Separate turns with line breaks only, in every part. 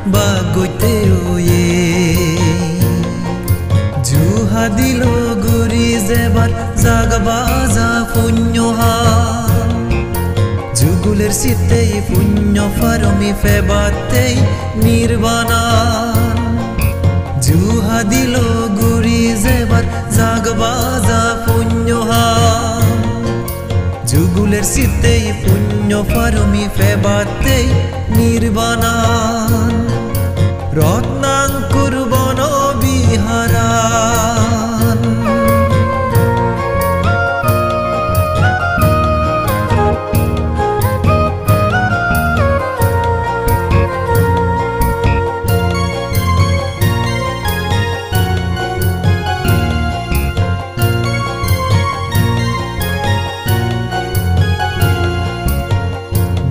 bagoite oye juha dilo guri zebar zagbaza punyoha juguler sitei punyo faromi febatei nirvana juha dilo guri zebar zagbaza punyoha juguler sitei punyo faromi febatei nirvana rotnan kurbono biharan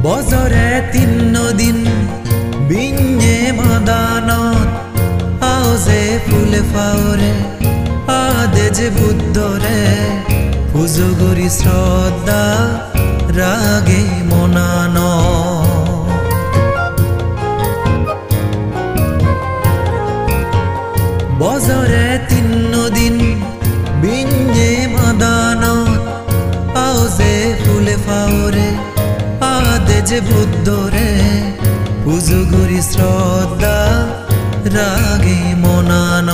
বজরে তিন দিন বিঞ্জে মাদানত আওজে ফুলে ফাওরে আদে যে বুদ্ধরে পুজো করি শ্রদ্ধা রাগে মনান বজরে তিন দিন বিঞ্জে মাদানত আওজে ফুলে ফাওরে আদে যে বুদ্ধরে পুজো করি শ্রদ্ধা রাগে মনান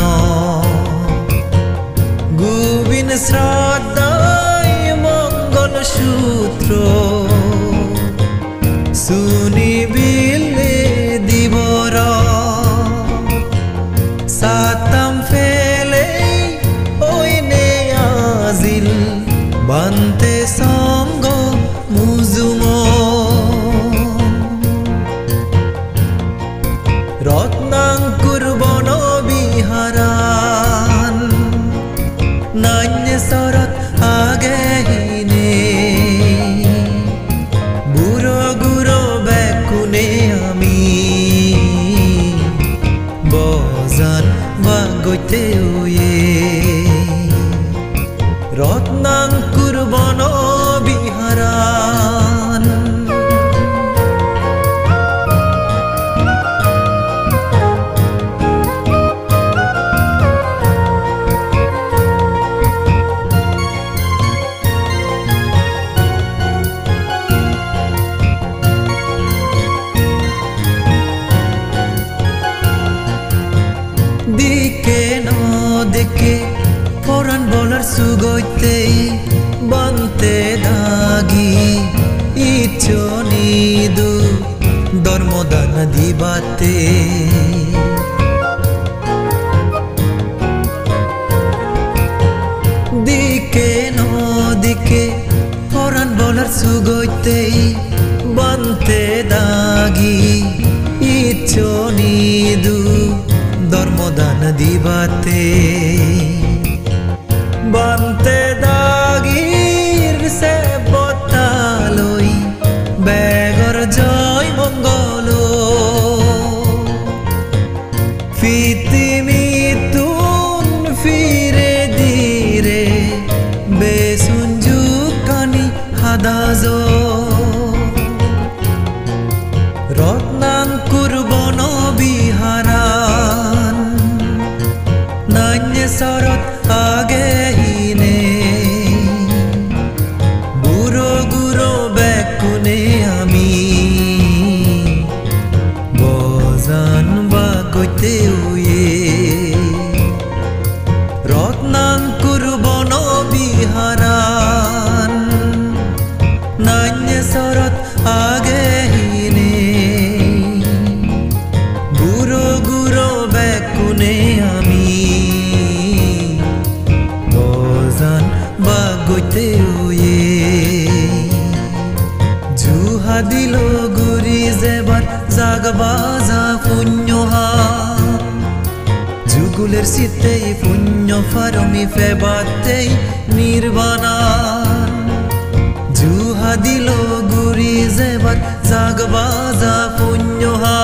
গোবিন শ্রদ্ধায় মঙ্গল সূত্র শুনিবিলে দিবর সাতাম ফেলে ওই নে আজিল বান্তে সঙ্গ মুজুম রত্নাঙ্কুর বন বিহারান নান্য শরৎ আগে হিনে বুড়ো গুড়ো বেকুনে আমি বজান বাগৈতে ওয়ে রত্নাঙ্কুর বন বিহারান দিকে ন দেখে ফরান বলার সুগইতে বানতে দাগি ইচ্ছো নিদু ধর্মদান দিবাতে দিকে ন দিকে ফরান বলার সুগইতে বানতে দাগি ইচ্ছো নিদু ধর্মদান দিবাতে বানতে দাগির সে বতালই বেগর জয় মঙ্গল ফিতিমি তুন ফিরে দিরে বেসুঞ্জু কানি হাদাজ রত্নাঙ্কুর বন বিহারান নান্য শরৎ আগে হিনে বুড়ো গুড়ো বেকুনে আমি বজান বাগৈতে ওয়ে রত্নাঙ্কুর বন বিহারান নান্য শরৎ আগে হিনে বুড়ো গুড়ো বেকুনে আমি বজান বাগৈতে ওয়ে জুহা দিল গুরি যেবার জাগবাজা পুণ্যহা যুগুলের সিতেই পুণ্য ফারমি ফেবাতেই নির্বাণা জুহা দিল গুরি যেবার জাগবাজা পুণ্যহা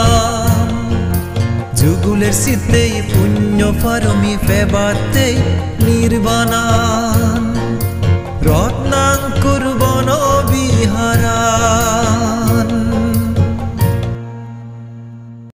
যুগুলের সিতেই পুণ্য ফারমি ফেবাতেই নির্বাণা রত্নাঙ্কুর বন বিহারা।